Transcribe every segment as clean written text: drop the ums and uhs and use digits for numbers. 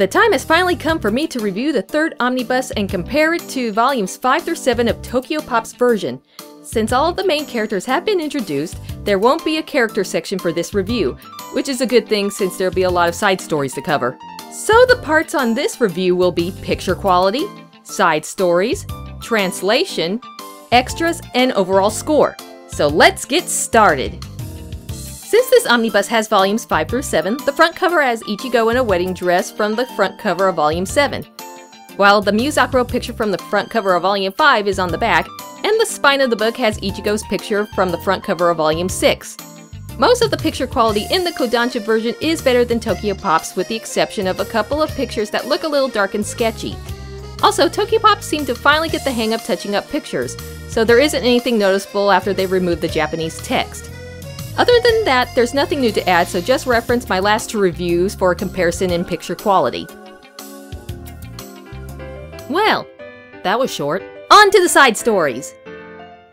The time has finally come for me to review the third omnibus and compare it to volumes 5 through 7 of Tokyopop's version. Since all of the main characters have been introduced, there won't be a character section for this review, which is a good thing since there'll be a lot of side stories to cover. So the parts on this review will be picture quality, side stories, translation, extras, and overall score. So let's get started! Since this omnibus has volumes 5 through 7, the front cover has Ichigo in a wedding dress from the front cover of volume 7, while the Muzakuro picture from the front cover of volume 5 is on the back, and the spine of the book has Ichigo's picture from the front cover of volume 6. Most of the picture quality in the Kodansha version is better than Tokyopop's, with the exception of a couple of pictures that look a little dark and sketchy. Also, Tokyopop seemed to finally get the hang of touching up pictures, so there isn't anything noticeable after they removed the Japanese text. Other than that, there's nothing new to add, so just reference my last two reviews for a comparison in picture quality. Well, that was short. On to the side stories!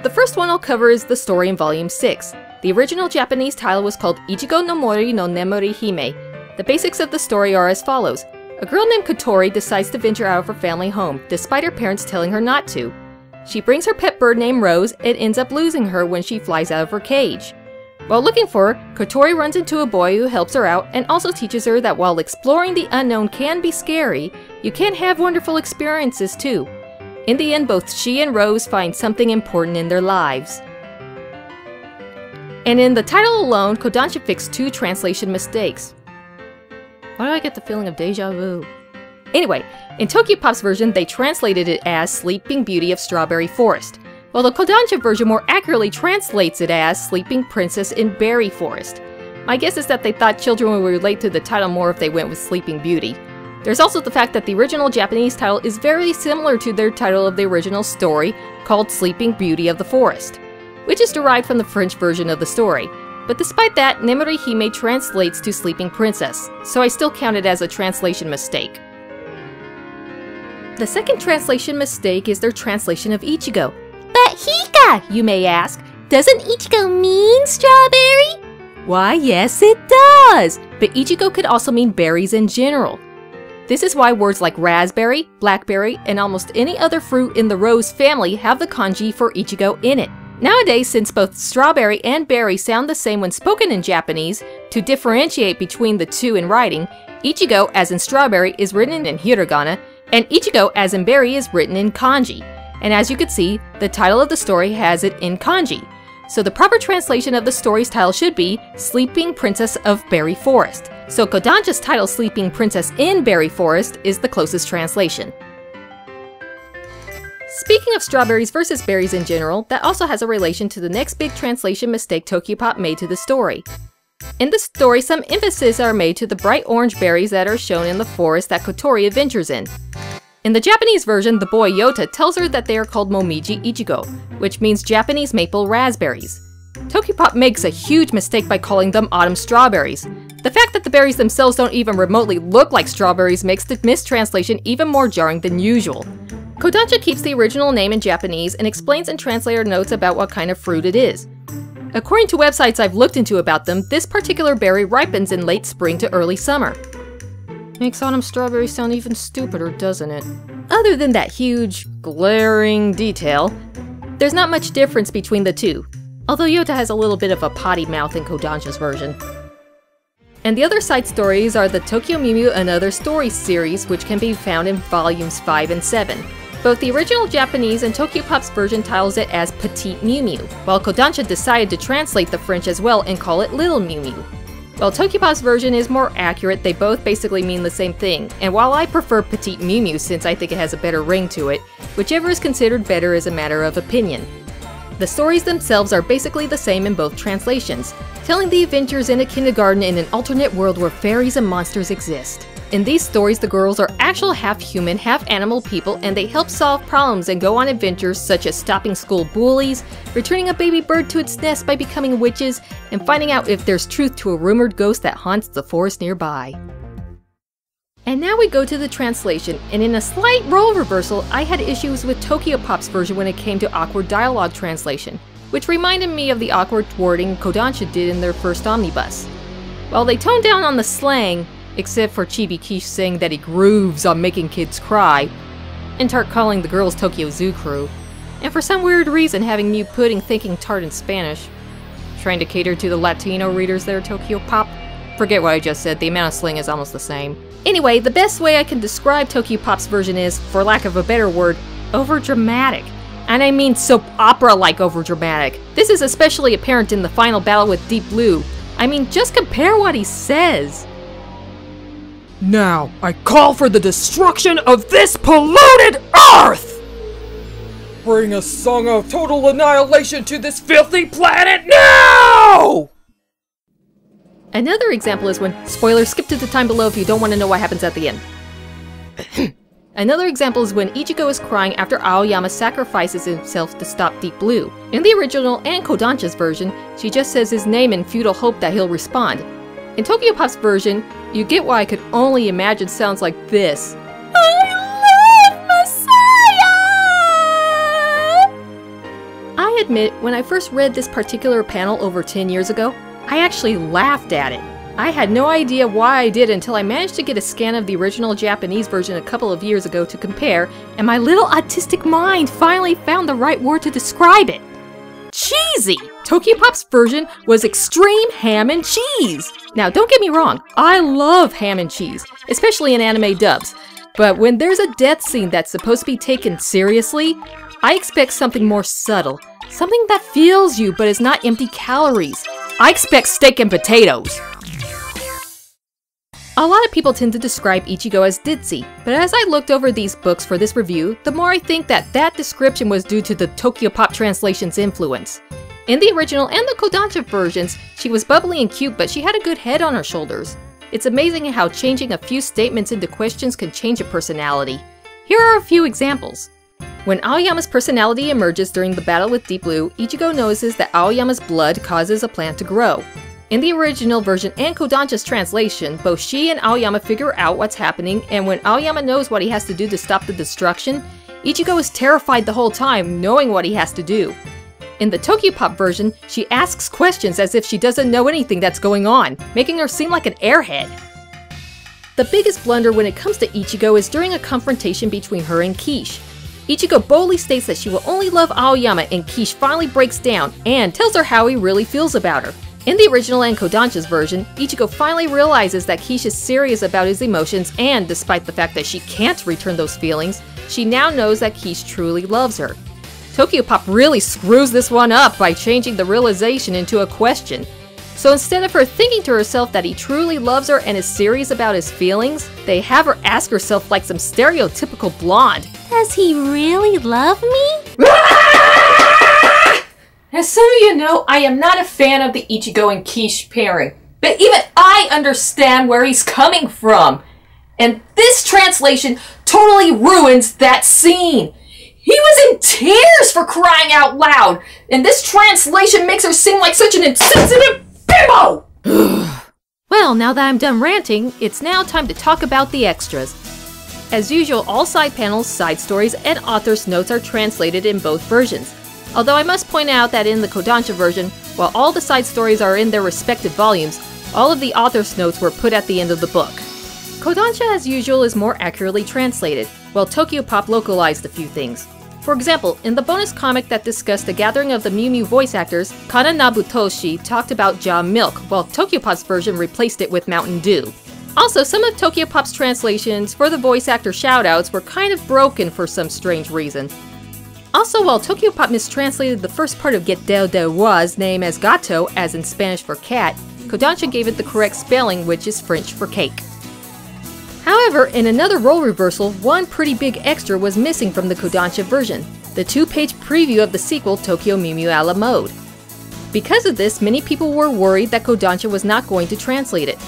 The first one I'll cover is the story in volume 6. The original Japanese title was called Ichigo no Mori no Nemuri Hime. The basics of the story are as follows. A girl named Kotori decides to venture out of her family home, despite her parents telling her not to. She brings her pet bird named Rose and ends up losing her when she flies out of her cage. While looking for her, Kotori runs into a boy who helps her out and also teaches her that while exploring the unknown can be scary, you can have wonderful experiences too. In the end, both she and Rose find something important in their lives. And in the title alone, Kodansha fixed 2 translation mistakes. Why do I get the feeling of deja vu? Anyway, in Tokyopop's version, they translated it as Sleeping Beauty of Strawberry Forest, while the Kodansha version more accurately translates it as Sleeping Princess in Berry Forest. My guess is that they thought children would relate to the title more if they went with Sleeping Beauty. There's also the fact that the original Japanese title is very similar to their title of the original story, called Sleeping Beauty of the Forest, which is derived from the French version of the story. But despite that, Nemuri Hime translates to Sleeping Princess, so I still count it as a translation mistake. The second translation mistake is their translation of Ichigo. But Hika, you may ask, doesn't Ichigo mean strawberry? Why, yes it does! But Ichigo could also mean berries in general. This is why words like raspberry, blackberry, and almost any other fruit in the rose family have the kanji for Ichigo in it. Nowadays, since both strawberry and berry sound the same when spoken in Japanese, to differentiate between the two in writing, Ichigo as in strawberry is written in hiragana, and Ichigo as in berry is written in kanji. And as you can see, the title of the story has it in kanji. So the proper translation of the story's title should be Sleeping Princess of Berry Forest. So Kodansha's title Sleeping Princess in Berry Forest is the closest translation. Speaking of strawberries versus berries in general, that also has a relation to the next big translation mistake Tokyopop made to the story. In the story, some emphasis are made to the bright orange berries that are shown in the forest that Kotori adventures in. In the Japanese version, the boy Yota tells her that they are called Momiji Ichigo, which means Japanese maple raspberries. Tokyopop makes a huge mistake by calling them autumn strawberries. The fact that the berries themselves don't even remotely look like strawberries makes the mistranslation even more jarring than usual. Kodansha keeps the original name in Japanese and explains in translator notes about what kind of fruit it is. According to websites I've looked into about them, this particular berry ripens in late spring to early summer. Makes autumn strawberries sound even stupider, doesn't it? Other than that huge, glaring detail, there's not much difference between the two, although Yota has a little bit of a potty mouth in Kodansha's version. And the other side stories are the Tokyo Mew Mew and Other Stories series, which can be found in volumes 5 and 7. Both the original Japanese and Tokyopop's version titles it as Petite Mew Mew, while Kodansha decided to translate the French as well and call it Little Mew Mew. While Tokyopop's version is more accurate, they both basically mean the same thing, and while I prefer Petite Mew Mew since I think it has a better ring to it, whichever is considered better is a matter of opinion. The stories themselves are basically the same in both translations, telling the adventures in a kindergarten in an alternate world where fairies and monsters exist. In these stories, the girls are actual half-human, half-animal people, and they help solve problems and go on adventures such as stopping school bullies, returning a baby bird to its nest by becoming witches, and finding out if there's truth to a rumored ghost that haunts the forest nearby. And now we go to the translation, and in a slight role reversal, I had issues with Tokyopop's version when it came to awkward dialogue translation, which reminded me of the awkward wording Kodansha did in their first omnibus. While they toned down on the slang, except for Chibi Quiche saying that he grooves on making kids cry, and Tart calling the girls Tokyo Zoo Crew, and for some weird reason having Mew Pudding thinking Tart in Spanish. Trying to cater to the Latino readers there, Tokyo Pop? Forget what I just said, the amount of slang is almost the same. Anyway, the best way I can describe Tokyo Pop's version is, for lack of a better word, overdramatic. And I mean soap opera-like overdramatic. This is especially apparent in the final battle with Deep Blue. I mean, just compare what he says. Now, I call for the destruction of this polluted Earth! Bring a song of total annihilation to this filthy planet now! Another example is when, spoilers, skip to the time below if you don't want to know what happens at the end. Another example is when Ichigo is crying after Aoyama sacrifices himself to stop Deep Blue. In the original and Kodansha's version, she just says his name in futile hope that he'll respond. In Tokyo Pop's version, you get what I could only imagine sounds like this. I love Messiah! I admit, when I first read this particular panel over 10 years ago, I actually laughed at it. I had no idea why I did until I managed to get a scan of the original Japanese version a couple of years ago to compare, and my little autistic mind finally found the right word to describe it. Cheesy! Tokyo Pop's version was extreme ham and cheese! Now don't get me wrong, I love ham and cheese, especially in anime dubs, but when there's a death scene that's supposed to be taken seriously, I expect something more subtle, something that feels you but is not empty calories. I expect steak and potatoes. A lot of people tend to describe Ichigo as ditzy, but as I looked over these books for this review, the more I think that that description was due to the Tokyo Pop translation's influence. In the original and the Kodansha versions, she was bubbly and cute, but she had a good head on her shoulders. It's amazing how changing a few statements into questions can change a personality. Here are a few examples. When Aoyama's personality emerges during the battle with Deep Blue, Ichigo notices that Aoyama's blood causes a plant to grow. In the original version and Kodansha's translation, both she and Aoyama figure out what's happening, and when Aoyama knows what he has to do to stop the destruction, Ichigo is terrified the whole time, knowing what he has to do. In the Tokyo Pop version, she asks questions as if she doesn't know anything that's going on, making her seem like an airhead. The biggest blunder when it comes to Ichigo is during a confrontation between her and Quiche. Ichigo boldly states that she will only love Aoyama, and Quiche finally breaks down and tells her how he really feels about her. In the original and Kodansha's version, Ichigo finally realizes that Quiche is serious about his emotions, and despite the fact that she can't return those feelings, she now knows that Quiche truly loves her. Tokyo Pop really screws this one up by changing the realization into a question. So instead of her thinking to herself that he truly loves her and is serious about his feelings, they have her ask herself like some stereotypical blonde, "Does he really love me?" As some of you know, I am not a fan of the Ichigo and Quiche pairing, but even I understand where he's coming from. And this translation totally ruins that scene. He was in tears for crying out loud, and this translation makes her seem like such an insensitive bimbo! Well, now that I'm done ranting, it's now time to talk about the extras. As usual, all side panels, side stories, and author's notes are translated in both versions. Although I must point out that in the Kodansha version, while all the side stories are in their respective volumes, all of the author's notes were put at the end of the book. Kodansha, as usual, is more accurately translated, while Tokyo Pop localized a few things. For example, in the bonus comic that discussed the gathering of the Mew Mew voice actors, Kana Nabutoshi talked about Ja Milk, while Tokyo Pop's version replaced it with Mountain Dew. Also, some of Tokyo Pop's translations for the voice actor shoutouts were kind of broken for some strange reason. Also, while Tokyo Pop mistranslated the first part of Get Del Del Wa's name as gato, as in Spanish for cat, Kodansha gave it the correct spelling, which is French for cake. However, in another role reversal, one pretty big extra was missing from the Kodansha version, the 2-page preview of the sequel Tokyo Mew Mew a la Mode. Because of this, many people were worried that Kodansha was not going to translate it.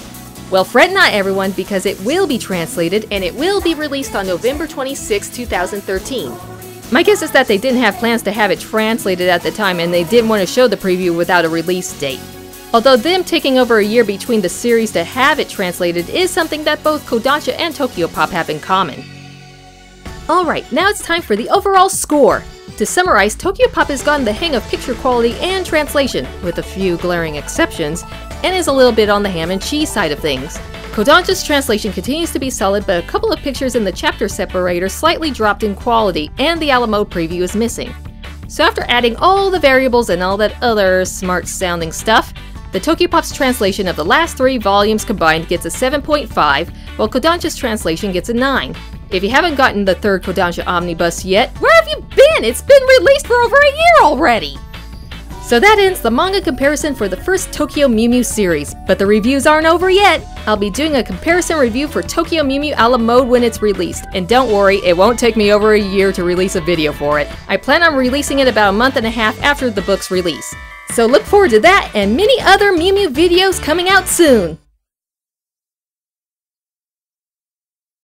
Well, fret not everyone, because it will be translated and it will be released on November 26, 2013. My guess is that they didn't have plans to have it translated at the time, and they didn't want to show the preview without a release date. Although them taking over a year between the series to have it translated is something that both Kodansha and Tokyo Pop have in common. Alright, now it's time for the overall score. To summarize, Tokyo Pop has gotten the hang of picture quality and translation, with a few glaring exceptions, and is a little bit on the ham and cheese side of things. Kodansha's translation continues to be solid, but a couple of pictures in the chapter separator slightly dropped in quality, and the Alamo preview is missing. So after adding all the variables and all that other smart sounding stuff, the Tokyopop's translation of the last 3 volumes combined gets a 7.5, while Kodansha's translation gets a 9. If you haven't gotten the 3rd Kodansha Omnibus yet, where have you been? It's been released for over a year already! So that ends the manga comparison for the first Tokyo Mew Mew series, but the reviews aren't over yet! I'll be doing a comparison review for Tokyo Mew Mew a la mode when it's released, and don't worry, it won't take me over a year to release a video for it. I plan on releasing it about a month and a half after the book's release. So look forward to that and many other Mew Mew videos coming out soon!